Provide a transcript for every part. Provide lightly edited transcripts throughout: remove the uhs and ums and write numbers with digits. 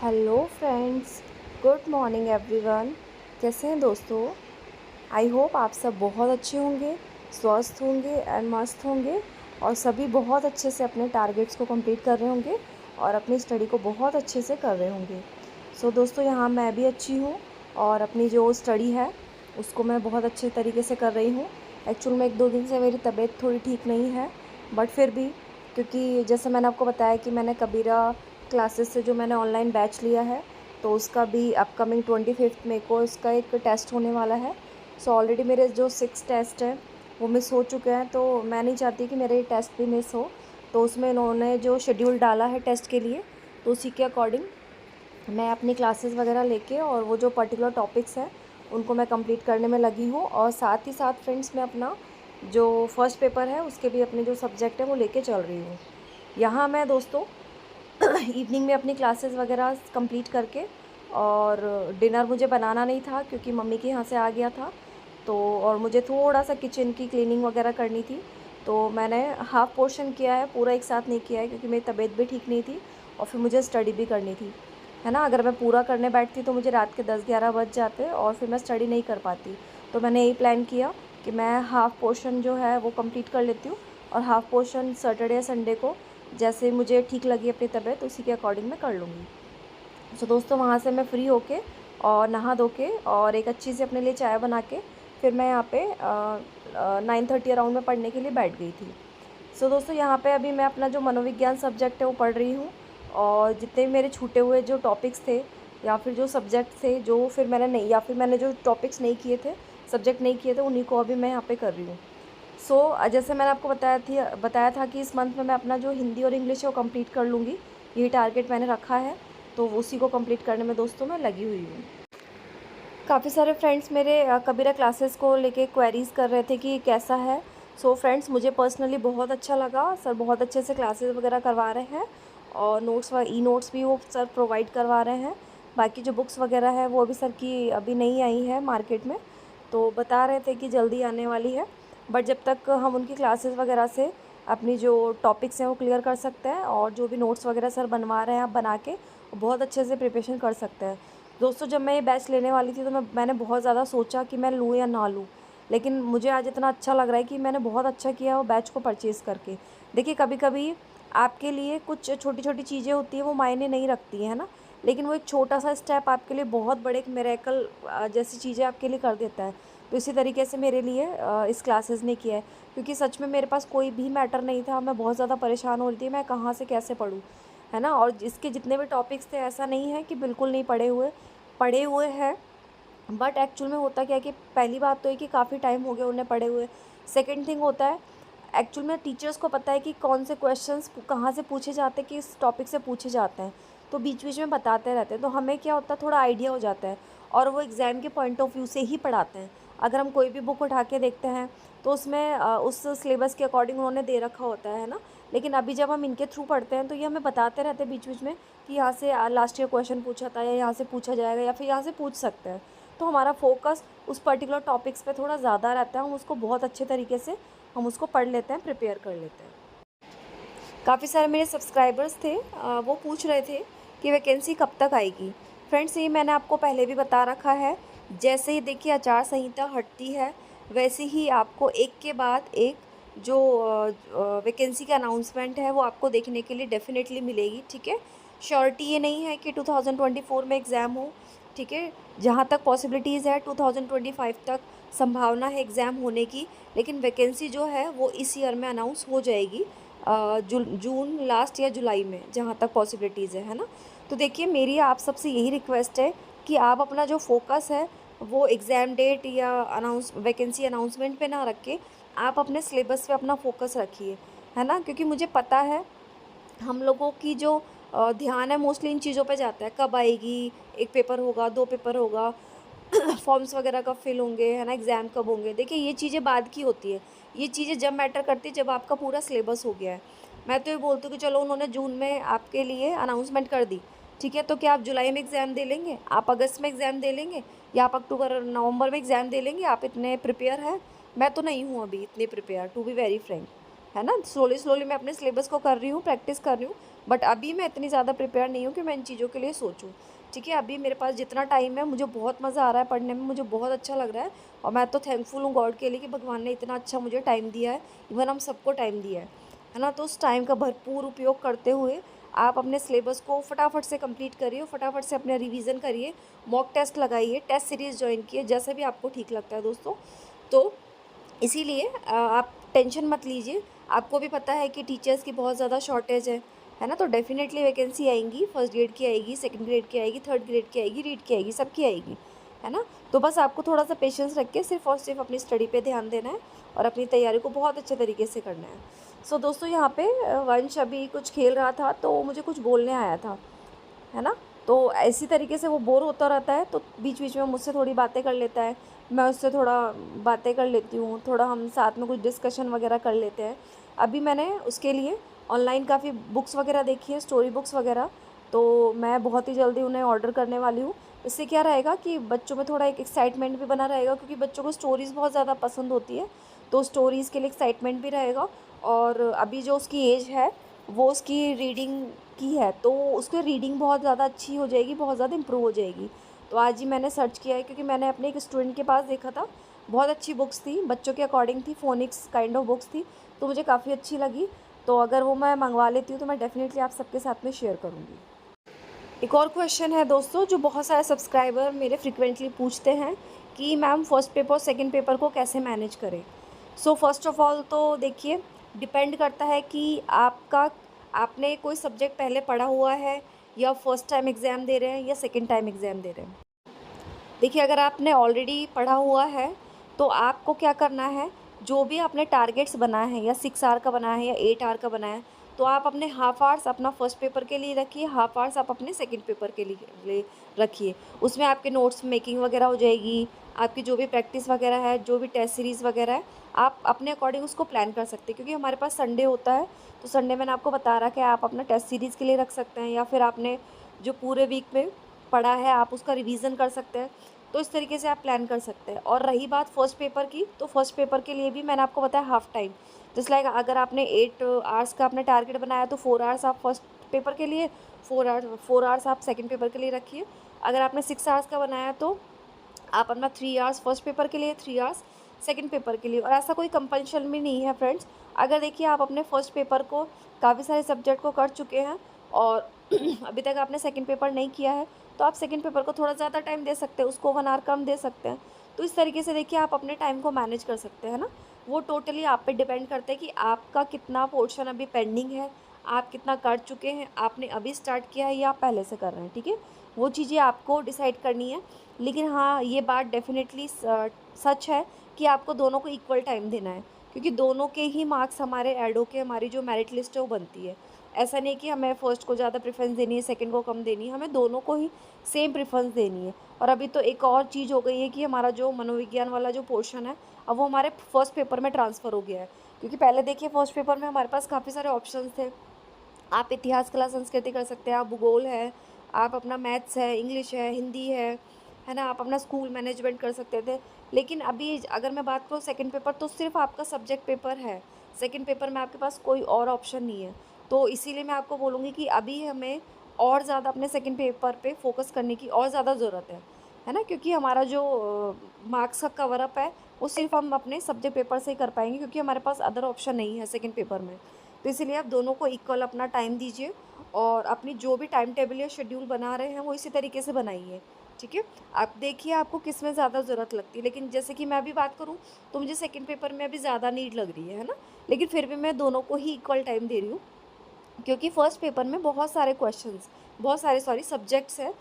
Hello friends, good morning everyone. कैसे हैं दोस्तों? आई होप आप सब बहुत अच्छे होंगे, स्वस्थ होंगे एंड मस्त होंगे और सभी बहुत अच्छे से अपने टारगेट्स को कंप्लीट कर रहे होंगे और अपनी स्टडी को बहुत अच्छे से कर रहे होंगे। सो दोस्तों, यहाँ मैं भी अच्छी हूँ और अपनी जो स्टडी है उसको मैं बहुत अच्छे तरीके से कर रही हूँ। एक्चुअल में 1-2 दिन से मेरी तबीयत थोड़ी ठीक नहीं है, बट फिर भी क्योंकि जैसे मैंने आपको बताया कि मैंने कबीरा क्लासेस से जो मैंने ऑनलाइन बैच लिया है, तो उसका भी अपकमिंग 25th मई को इसका एक टेस्ट होने वाला है। सो ऑलरेडी मेरे जो 6 टेस्ट हैं वो मिस हो चुके हैं, तो मैं नहीं चाहती कि मेरे ये टेस्ट भी मिस हो। तो उसमें इन्होंने जो शेड्यूल डाला है टेस्ट के लिए, तो उसी के अकॉर्डिंग मैं अपनी क्लासेस वगैरह लेके और वो जो पर्टिकुलर टॉपिक्स हैं उनको मैं कंप्लीट करने में लगी हूँ। और साथ ही साथ फ्रेंड्स, मैं अपना जो फर्स्ट पेपर है उसके भी अपने जो सब्जेक्ट है वो लेके चल रही हूँ। यहाँ मैं दोस्तों इवनिंग में अपनी क्लासेस वगैरह कंप्लीट करके, और डिनर मुझे बनाना नहीं था क्योंकि मम्मी के यहाँ से आ गया था, तो और मुझे थोड़ा सा किचन की क्लीनिंग वगैरह करनी थी, तो मैंने हाफ़ पोर्शन किया है, पूरा एक साथ नहीं किया है क्योंकि मेरी तबीयत भी ठीक नहीं थी और फिर मुझे स्टडी भी करनी थी, है ना। अगर मैं पूरा करने बैठती तो मुझे रात के 10-11 बज जाते और फिर मैं स्टडी नहीं कर पाती। तो मैंने यही प्लान किया कि मैं हाफ़ पोर्शन जो है वो कंप्लीट कर लेती हूँ और हाफ़ पोर्शन सैटरडे या संडे को जैसे मुझे ठीक लगी अपनी तबीयत उसी के अकॉर्डिंग मैं कर लूँगी। सो दोस्तों, वहाँ से मैं फ़्री होके और नहा धो के और एक अच्छी सी अपने लिए चाय बना के फिर मैं यहाँ पे 9:30 अराउंड में पढ़ने के लिए बैठ गई थी। सो दोस्तों, यहाँ पे अभी मैं अपना जो मनोविज्ञान सब्जेक्ट है वो पढ़ रही हूँ, और जितने भी मेरे छूटे हुए जो टॉपिक्स थे या फिर जो सब्जेक्ट थे जो फिर मैंने नहीं, या फिर मैंने जो टॉपिक्स नहीं किए थे, सब्जेक्ट नहीं किए थे, उन्हीं को अभी मैं यहाँ पे कर रही हूँ। जैसे मैंने आपको बताया था कि इस मंथ में मैं अपना जो हिंदी और इंग्लिश है वो कंप्लीट कर लूँगी। यही टारगेट मैंने रखा है, तो उसी को कंप्लीट करने में दोस्तों मैं लगी हुई हूँ। काफ़ी सारे फ्रेंड्स मेरे कबीरा क्लासेस को लेके क्वेरीज़ कर रहे थे कि कैसा है। फ्रेंड्स, मुझे पर्सनली बहुत अच्छा लगा। सर बहुत अच्छे से क्लासेस वगैरह करवा रहे हैं और नोट्स व ई नोट्स भी वो सर प्रोवाइड करवा रहे हैं। बाकी जो बुक्स वगैरह है वो अभी सर की अभी नहीं आई है मार्केट में, तो बता रहे थे कि जल्दी आने वाली है। बट जब तक हम उनकी क्लासेस वगैरह से अपनी जो टॉपिक्स हैं वो क्लियर कर सकते हैं, और जो भी नोट्स वगैरह सर बनवा रहे हैं आप बना के बहुत अच्छे से प्रिपरेशन कर सकते हैं। दोस्तों, जब मैं ये बैच लेने वाली थी तो मैंने बहुत ज़्यादा सोचा कि मैं लूँ या ना लूँ, लेकिन मुझे आज इतना अच्छा लग रहा है कि मैंने बहुत अच्छा किया वो बैच को परचेज़ करके। देखिए, कभी कभी आपके लिए कुछ छोटी छोटी चीज़ें होती हैं वो मायने नहीं रखती हैं, है ना, लेकिन वो एक छोटा सा स्टेप आपके लिए बहुत बड़े एक मिरेकल जैसी चीज़ें आपके लिए कर देता है। तो इसी तरीके से मेरे लिए इस क्लासेस ने किया है, क्योंकि सच में मेरे पास कोई भी मैटर नहीं था। मैं बहुत ज़्यादा परेशान हो रही थी मैं कहाँ से कैसे पढूँ, है ना। और इसके जितने भी टॉपिक्स थे, ऐसा नहीं है कि बिल्कुल नहीं पढ़े हुए हैं, बट एक्चुअल में होता क्या है कि पहली बात तो है कि काफ़ी टाइम हो गया उन्हें पढ़े हुए। सेकंड थिंग होता है, एक्चुअल में टीचर्स को पता है कि कौन से क्वेश्चंस कहाँ से पूछे जाते हैं, किस टॉपिक से पूछे जाते हैं, तो बीच बीच में बताते रहते हैं, तो हमें क्या होता है, थोड़ा आइडिया हो जाता है। और वो एग्ज़ाम के पॉइंट ऑफ व्यू से ही पढ़ाते हैं। अगर हम कोई भी बुक उठा के देखते हैं तो उसमें उस सिलेबस के अकॉर्डिंग उन्होंने दे रखा होता है ना। लेकिन अभी जब हम इनके थ्रू पढ़ते हैं तो ये हमें बताते रहते हैं बीच बीच में कि यहाँ से लास्ट ईयर क्वेश्चन पूछा था, या यहाँ से पूछा जाएगा, या फिर यहाँ से पूछ सकते हैं। तो हमारा फोकस उस पर्टिकुलर टॉपिक्स पे थोड़ा ज़्यादा रहता है, हम उसको बहुत अच्छे तरीके से हम उसको पढ़ लेते हैं, प्रिपेयर कर लेते हैं। काफ़ी सारे मेरे सब्सक्राइबर्स थे, वो पूछ रहे थे कि वैकेंसी कब तक आएगी। फ्रेंड्स, ये मैंने आपको पहले भी बता रखा है। जैसे ही देखिए आचार संहिता हटती है, वैसे ही आपको एक के बाद एक जो वैकेंसी का अनाउंसमेंट है वो आपको देखने के लिए डेफिनेटली मिलेगी, ठीक है। श्योरिटी ये नहीं है कि 2024 में एग्ज़ाम हो, ठीक है। जहाँ तक पॉसिबिलिटीज़ है 2025 तक संभावना है एग्ज़ाम होने की, लेकिन वैकेंसी जो है वो इस ईयर में अनाउंस हो जाएगी, जून लास्ट या जुलाई में, जहाँ तक पॉसिबिलिटीज़ है ना। तो देखिए, मेरी आप सबसे यही रिक्वेस्ट है कि आप अपना जो फोकस है वो एग्ज़ाम डेट या वैकेंसी अनाउंसमेंट पे ना रख के आप अपने सिलेबस पे अपना फोकस रखिए, है ना। क्योंकि मुझे पता है हम लोगों की जो ध्यान है मोस्टली इन चीज़ों पे जाता है, कब आएगी, एक पेपर होगा, 2 पेपर होगा, फॉर्म्स वगैरह कब फिल होंगे, है ना, एग्ज़ाम कब होंगे। देखिए, ये चीज़ें बाद की होती है। ये चीज़ें जब मैटर करती है जब आपका पूरा सिलेबस हो गया है। मैं तो ये बोलती हूँ कि चलो, उन्होंने जून में आपके लिए अनाउंसमेंट कर दी, ठीक है, तो क्या आप जुलाई में एग्ज़ाम दे लेंगे, आप अगस्त में एग्ज़ाम दे लेंगे, या आप अक्टूबर नवंबर में एग्ज़ाम दे लेंगे? आप इतने प्रिपेयर हैं? मैं तो नहीं हूँ अभी इतनी prepare, to be very frank, है ना। स्लोली स्लोली मैं अपने सिलेबस को कर रही हूँ, प्रैक्टिस कर रही हूँ। बट अभी मैं इतनी ज़्यादा प्रिपेयर नहीं हूँ कि मैं इन चीज़ों के लिए सोचूँ। ठीक है, अभी मेरे पास जितना टाइम है मुझे बहुत मज़ा आ रहा है पढ़ने में, मुझे बहुत अच्छा लग रहा है और मैं तो थैंकफुल हूँ गॉड के लिए कि भगवान ने इतना अच्छा मुझे टाइम दिया है, इवन हम सबको टाइम दिया है ना? तो उस टाइम का भरपूर उपयोग करते हुए आप अपने सिलेबस को फटाफट से कंप्लीट करिए, फटाफट से अपना रिवीजन करिए, मॉक टेस्ट लगाइए, टेस्ट सीरीज़ जॉइन किए, जैसे भी आपको ठीक लगता है दोस्तों। तो इसीलिए आप टेंशन मत लीजिए। आपको भी पता है कि टीचर्स की बहुत ज़्यादा शॉर्टेज है ना? तो डेफ़िनेटली वैकेंसी आएँगी, फर्स्ट ग्रेड की आएगी, सेकंड ग्रेड की आएगी, थर्ड ग्रेड की आएगी, रीड की आएगी, सबकी आएगी, है ना? तो बस आपको थोड़ा-सा पेशेंस रख के सिर्फ़ और सिर्फ़ अपनी स्टडी पे ध्यान देना है और अपनी तैयारी को बहुत अच्छे तरीके से करना है। सो दोस्तों यहाँ पे वंश अभी कुछ खेल रहा था तो मुझे कुछ बोलने आया था, है ना? तो इसी तरीके से वो बोर होता रहता है तो बीच-बीच में मुझसे थोड़ी बातें कर लेता है, मैं उससे थोड़ा बातें कर लेती हूँ, थोड़ा हम साथ में कुछ डिस्कशन वगैरह कर लेते हैं। अभी मैंने उसके लिए ऑनलाइन काफ़ी बुक्स वगैरह देखी है, स्टोरी बुक्स वगैरह, तो मैं बहुत ही जल्दी उन्हें ऑर्डर करने वाली हूँ। इससे क्या रहेगा कि बच्चों में थोड़ा एक एक्साइटमेंट भी बना रहेगा क्योंकि बच्चों को स्टोरीज़ बहुत ज़्यादा पसंद होती है, तो स्टोरीज़ के लिए एक्साइटमेंट भी रहेगा और अभी जो उसकी एज है, वो उसकी रीडिंग की है, तो उसकी रीडिंग बहुत ज़्यादा अच्छी हो जाएगी, बहुत ज़्यादा इम्प्रूव हो जाएगी। तो आज ही मैंने सर्च किया है क्योंकि मैंने अपने एक स्टूडेंट के पास देखा था, बहुत अच्छी बुक्स थी, बच्चों के अकॉर्डिंग थी, फ़ोनिक्स काइंड ऑफ बुक्स थी, तो मुझे काफ़ी अच्छी लगी। तो अगर वो मैं मँगवा लेती हूँ तो मैं डेफ़िनेटली आप सबके साथ में शेयर करूँगी। एक और क्वेश्चन है दोस्तों जो बहुत सारे सब्सक्राइबर मेरे फ्रीक्वेंटली पूछते हैं कि मैम फर्स्ट पेपर और सेकंड पेपर को कैसे मैनेज करें। सो फर्स्ट ऑफ़ ऑल तो देखिए, डिपेंड करता है कि आपने कोई सब्जेक्ट पहले पढ़ा हुआ है या फर्स्ट टाइम एग्ज़ाम दे रहे हैं या सेकंड टाइम एग्ज़ाम दे रहे हैं। देखिए, अगर आपने ऑलरेडी पढ़ा हुआ है तो आपको क्या करना है, जो भी आपने टारगेट्स बनाए हैं या 6 आवर का बनाया है या 8 आवर का बनाया है, तो आप अपने हाफ आवर्स अपना फर्स्ट पेपर के लिए रखिए, हाफ आवर्स आप अपने सेकंड पेपर के लिए रखिए। उसमें आपके नोट्स मेकिंग वगैरह हो जाएगी, आपकी जो भी प्रैक्टिस वगैरह है, जो भी टेस्ट सीरीज़ वगैरह है, आप अपने अकॉर्डिंग उसको प्लान कर सकते हैं क्योंकि हमारे पास संडे होता है, तो संडे मैंने आपको बता रखा है आप अपना टेस्ट सीरीज़ के लिए रख सकते हैं या फिर आपने जो पूरे वीक में पढ़ा है आप उसका रिवीजन कर सकते हैं। तो इस तरीके से आप प्लान कर सकते हैं। और रही बात फर्स्ट पेपर की, तो फर्स्ट पेपर के लिए भी मैंने आपको बताया हाफ टाइम, जस्ट लाइक अगर आपने 8 आवर्स का आपने टारगेट बनाया तो 4 आवर्स आप फर्स्ट पेपर के लिए, 4 आवर्स आप सेकंड पेपर के लिए रखिए। अगर आपने 6 आवर्स का बनाया तो आप अपना 3 आवर्स फर्स्ट पेपर के लिए, 3 आवर्स सेकंड पेपर के लिए। और ऐसा कोई कंपल्शन भी नहीं है फ्रेंड्स। अगर देखिए आप अपने फर्स्ट पेपर को काफ़ी सारे सब्जेक्ट को कर चुके हैं और अभी तक आपने सेकंड पेपर नहीं किया है, तो आप सेकंड पेपर को थोड़ा ज़्यादा टाइम दे सकते हैं, उसको 1 आवर कम दे सकते हैं। तो इस तरीके से देखिए आप अपने टाइम को मैनेज कर सकते हैं ना। वो टोटली आप पे डिपेंड करता है कि आपका कितना पोर्शन अभी पेंडिंग है, आप कितना कर चुके हैं, आपने अभी स्टार्ट किया है या आप पहले से कर रहे हैं, ठीक है? वो चीज़ें आपको डिसाइड करनी है। लेकिन हाँ, ये बात डेफ़िनेटली सच है कि आपको दोनों को इक्वल टाइम देना है क्योंकि दोनों के ही मार्क्स हमारे ऐड होके हमारी जो मेरिट लिस्ट है वो बनती है। ऐसा नहीं कि हमें फर्स्ट को ज़्यादा प्रेफ़रेंस देनी है, सेकंड को कम देनी है, हमें दोनों को ही सेम प्रेफ़रेंस देनी है। और अभी तो एक और चीज़ हो गई है कि हमारा जो मनोविज्ञान वाला जो पोर्शन है, अब वो हमारे फर्स्ट पेपर में ट्रांसफ़र हो गया है। क्योंकि पहले देखिए फर्स्ट पेपर में हमारे पास काफ़ी सारे ऑप्शंस थे। आप इतिहास, कला, संस्कृति कर सकते हैं, आप भूगोल है, आप अपना मैथ्स है, इंग्लिश है, हिंदी है ना? आप अपना स्कूल मैनेजमेंट कर सकते थे। लेकिन अभी अगर मैं बात करूँ सेकंड पेपर, तो सिर्फ़ आपका सब्जेक्ट पेपर है। सेकंड पेपर में आपके पास कोई और ऑप्शन नहीं है। तो इसीलिए मैं आपको बोलूँगी कि अभी हमें और ज़्यादा अपने सेकंड पेपर पे फ़ोकस करने की और ज़्यादा ज़रूरत है ना? क्योंकि हमारा जो मार्क्स का कवर अप है, वो सिर्फ़ हम अपने सब्जेक्ट पेपर से ही कर पाएँगे क्योंकि हमारे पास अदर ऑप्शन नहीं है सेकंड पेपर में। तो इसीलिए आप दोनों को इक्वल अपना टाइम दीजिए और अपनी जो भी टाइम टेबल या शेड्यूल बना रहे हैं वो इसी तरीके से बनाइए, ठीक है? आप देखिए आपको किस में ज़्यादा ज़रूरत लगती है, लेकिन जैसे कि मैं अभी बात करूँ तो मुझे सेकंड पेपर में अभी ज़्यादा नीड लग रही है ना? लेकिन फिर भी मैं दोनों को ही इक्वल टाइम दे रही हूँ क्योंकि फर्स्ट पेपर में बहुत सारे सॉरी सब्जेक्ट्स हैं,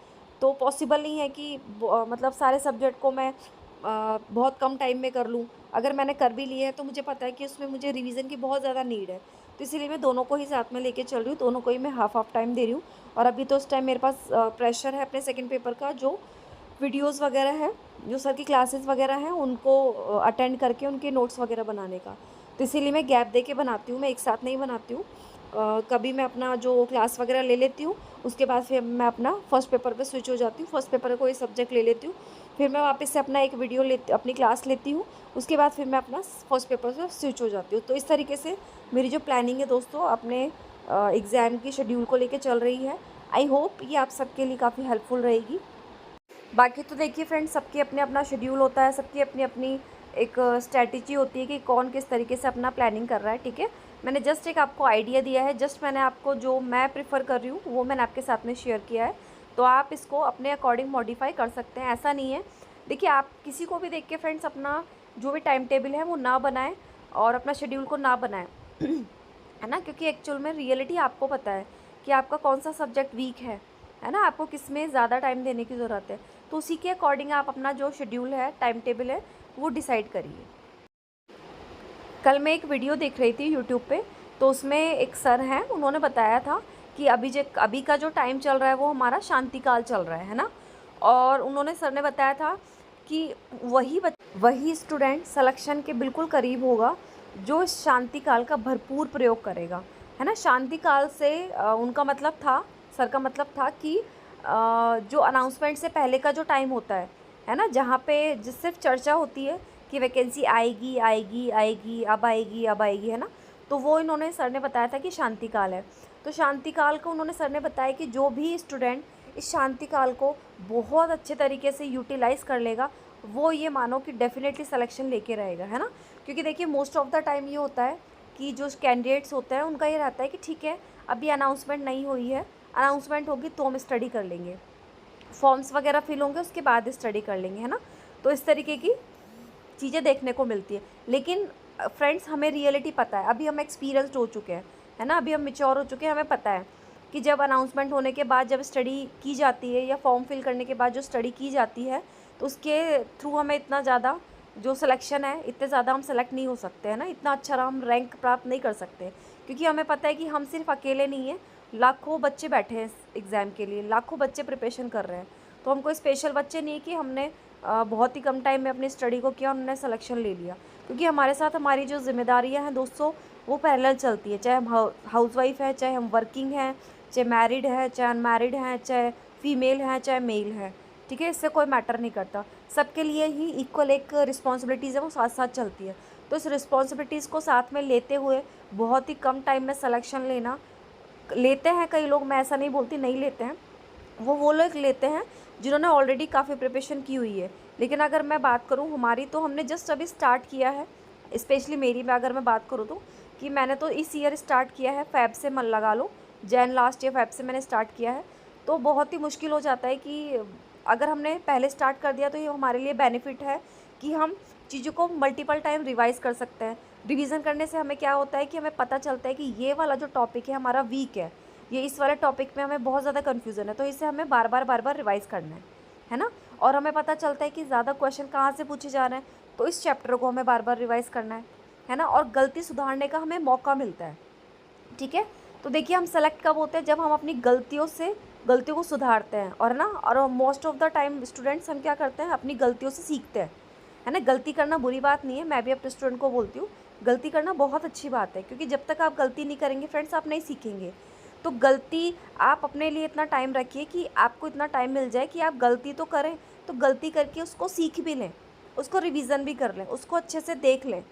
तो पॉसिबल नहीं है कि मतलब सारे सब्जेक्ट को मैं बहुत कम टाइम में कर लूँ। अगर मैंने कर भी लिए हैं तो मुझे पता है कि उसमें मुझे रिवीजन की बहुत ज़्यादा नीड है। तो इसीलिए मैं दोनों को ही साथ में लेके चल रही हूँ, दोनों को ही मैं हाफ़ टाइम दे रही हूँ। और अभी तो उस टाइम मेरे पास प्रेशर है अपने सेकंड पेपर का, जो वीडियोज़ वगैरह हैं, जो सर की क्लासेस वगैरह हैं उनको अटेंड करके उनके नोट्स वगैरह बनाने का। तो इसीलिए मैं गैप दे के बनाती हूँ, मैं एक साथ नहीं बनाती हूँ। कभी मैं अपना जो क्लास वगैरह ले लेती हूँ, उसके बाद फिर मैं अपना फर्स्ट पेपर पे स्विच हो जाती हूँ, फर्स्ट पेपर का कोई सब्जेक्ट ले लेती हूँ, फिर मैं वापस से अपना एक वीडियो अपनी क्लास लेती हूँ, उसके बाद फिर मैं अपना फर्स्ट पेपर से स्विच हो जाती हूँ। तो इस तरीके से मेरी जो प्लानिंग है दोस्तों अपने एग्ज़ाम की शेड्यूल को लेके चल रही है। आई होप ये आप सबके लिए काफ़ी हेल्पफुल रहेगी। बाकी तो देखिए फ्रेंड्स, सबके अपने अपना शेड्यूल होता है, सबकी अपनी अपनी एक स्ट्रैटेजी होती है कि कौन किस तरीके से अपना प्लानिंग कर रहा है, ठीक है। मैंने जस्ट एक आपको आइडिया दिया है, जस्ट मैंने आपको जो मैं प्रेफर कर रही हूँ वो मैंने आपके साथ में शेयर किया है। तो आप इसको अपने अकॉर्डिंग मॉडिफाई कर सकते हैं, ऐसा नहीं है। देखिए, आप किसी को भी देख के फ्रेंड्स अपना जो भी टाइम टेबल है वो ना बनाएं और अपना शेड्यूल को ना बनाएं है ना, क्योंकि एक्चुअल में रियलिटी आपको पता है कि आपका कौन सा सब्जेक्ट वीक है ना, आपको किस में ज़्यादा टाइम देने की ज़रूरत है। तो उसी के अकॉर्डिंग आप अपना जो शेड्यूल है, टाइम टेबल है, वो डिसाइड करिए। कल मैं एक वीडियो देख रही थी यूट्यूब पे, तो उसमें एक सर हैं, उन्होंने बताया था कि अभी का जो टाइम चल रहा है वो हमारा शांति काल चल रहा है ना। और उन्होंने सर ने बताया था कि वही स्टूडेंट सिलेक्शन के बिल्कुल करीब होगा जो इस शांति काल का भरपूर प्रयोग करेगा, है ना। शांति काल से उनका मतलब था, सर का मतलब था कि जो अनाउंसमेंट से पहले का जो टाइम होता है ना, जहाँ पे जिस सिर्फ चर्चा होती है कि वैकेंसी आएगी आएगी आएगी, अब आएगी अब आएगी, है ना। तो वो इन्होंने सर ने बताया था कि शांति काल है। तो शांति काल को उन्होंने सर ने बताया कि जो भी स्टूडेंट इस शांति काल को बहुत अच्छे तरीके से यूटिलाइज़ कर लेगा, वो ये मानो कि डेफिनेटली सिलेक्शन लेके रहेगा, है ना। क्योंकि देखिए, मोस्ट ऑफ द टाइम ये होता है कि जो कैंडिडेट्स होते हैं उनका ये रहता है कि ठीक है, अभी अनाउंसमेंट नहीं हुई है, अनाउंसमेंट होगी तो हम स्टडी कर लेंगे, फॉर्म्स वगैरह फिल होंगे उसके बाद स्टडी कर लेंगे, है ना। तो इस तरीके की चीज़ें देखने को मिलती है। लेकिन फ्रेंड्स, हमें रियलिटी पता है, अभी हम एक्सपीरियंसड हो चुके हैं, है ना, अभी हम मैच्योर हो चुके हैं, हमें पता है कि जब अनाउंसमेंट होने के बाद जब स्टडी की जाती है या फॉर्म फिल करने के बाद जो स्टडी की जाती है, तो उसके थ्रू हमें इतना ज़्यादा जो सिलेक्शन है, इतने ज़्यादा हम सेलेक्ट नहीं हो सकते, है ना, इतना अच्छा हम रैंक प्राप्त नहीं कर सकते। क्योंकि हमें पता है कि हम सिर्फ अकेले नहीं हैं, लाखों बच्चे बैठे हैं एग्ज़ाम के लिए, लाखों बच्चे प्रिपरेशन कर रहे हैं। तो हम कोई स्पेशल बच्चे नहीं है कि हमने बहुत ही कम टाइम में अपनी स्टडी को किया, उन्होंने सिलेक्शन ले लिया। क्योंकि हमारे साथ हमारी जो जिम्मेदारियां हैं दोस्तों, वो पैरेलल चलती है। चाहे हम हाउसवाइफ है, चाहे हम वर्किंग हैं, चाहे मैरिड है, चाहे अनमैरिड हैं, चाहे फीमेल हैं, चाहे मेल है, ठीक है, इससे कोई मैटर नहीं करता। सबके लिए ही इक्वल एक रिस्पॉन्सिबिलिटीज़ है, वो साथ साथ चलती है। तो इस रिस्पॉन्सिबिलिटीज़ को साथ में लेते हुए बहुत ही कम टाइम में सिलेक्शन लेते हैं कई लोग, मैं ऐसा नहीं बोलती नहीं लेते हैं, वो लोग लेते हैं जिन्होंने ऑलरेडी काफ़ी प्रिपरेशन की हुई है। लेकिन अगर मैं बात करूँ हमारी, तो हमने जस्ट अभी स्टार्ट किया है। स्पेशली मेरी में अगर मैं बात करूँ तो, कि मैंने तो इस ईयर स्टार्ट किया है, फ़ैब से मन लगा लो, जैन लास्ट ईयर फ़ैब से मैंने स्टार्ट किया है। तो बहुत ही मुश्किल हो जाता है कि अगर हमने पहले स्टार्ट कर दिया तो ये हमारे लिए बेनिफिट है कि हम चीज़ों को मल्टीपल टाइम रिवाइज़ कर सकते हैं। रिवीजन करने से हमें क्या होता है कि हमें पता चलता है कि ये वाला जो टॉपिक है हमारा वीक है इस वाले टॉपिक में हमें बहुत ज़्यादा कन्फ्यूज़न है, तो इसे हमें बार बार रिवाइज़ करना है ना। और हमें पता चलता है कि ज़्यादा क्वेश्चन कहाँ से पूछे जा रहे हैं, तो इस चैप्टर को हमें बार बार रिवाइज़ करना है ना। और गलती सुधारने का हमें मौका मिलता है, ठीक है। तो देखिए, हम सेलेक्ट कब होते हैं, जब हम अपनी गलतियों को सुधारते हैं, और ना, और most of the time students हम क्या करते हैं, अपनी गलतियों से सीखते हैं, है ना। गलती करना बुरी बात नहीं है, मैं भी अपने स्टूडेंट को बोलती हूँ गलती करना बहुत अच्छी बात है, क्योंकि जब तक आप गलती नहीं करेंगे फ्रेंड्स, आप नहीं सीखेंगे। तो गलती आप अपने लिए इतना टाइम रखिए कि आपको इतना टाइम मिल जाए कि आप गलती तो करें, तो गलती करके उसको सीख भी लें, उसको रिवीजन भी कर लें, उसको अच्छे से देख लें।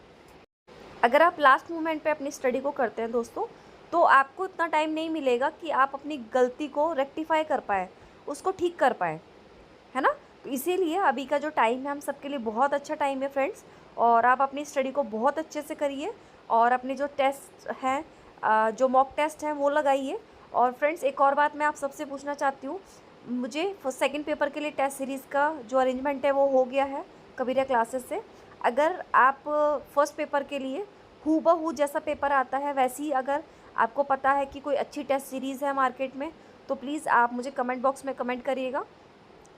अगर आप लास्ट मोमेंट पे अपनी स्टडी को करते हैं दोस्तों, तो आपको इतना टाइम नहीं मिलेगा कि आप अपनी गलती को रेक्टिफाई कर पाए, उसको ठीक कर पाए, है ना। तो इसीलिए अभी का जो टाइम है हम सबके लिए बहुत अच्छा टाइम है फ्रेंड्स, और आप अपनी स्टडी को बहुत अच्छे से करिए, और अपने जो टेस्ट हैं, जो मॉक टेस्ट हैं वो लगाइए। और फ्रेंड्स, एक और बात मैं आप सबसे पूछना चाहती हूँ, मुझे सेकंड पेपर के लिए टेस्ट सीरीज़ का जो अरेंजमेंट है वो हो गया है कबीरा क्लासेस से। अगर आप फर्स्ट पेपर के लिए हूबहू जैसा पेपर आता है वैसे ही अगर आपको पता है कि कोई अच्छी टेस्ट सीरीज़ है मार्केट में, तो प्लीज़ आप मुझे कमेंट बॉक्स में कमेंट करिएगा।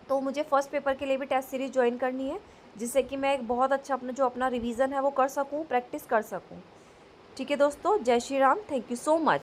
तो मुझे फ़र्स्ट पेपर के लिए भी टेस्ट सीरीज़ ज्वाइन करनी है, जिससे कि मैं एक बहुत अच्छा अपना रिवीजन है वो कर सकूँ, प्रैक्टिस कर सकूँ। ठीक है दोस्तों, जय Shri Ram, thank you so much.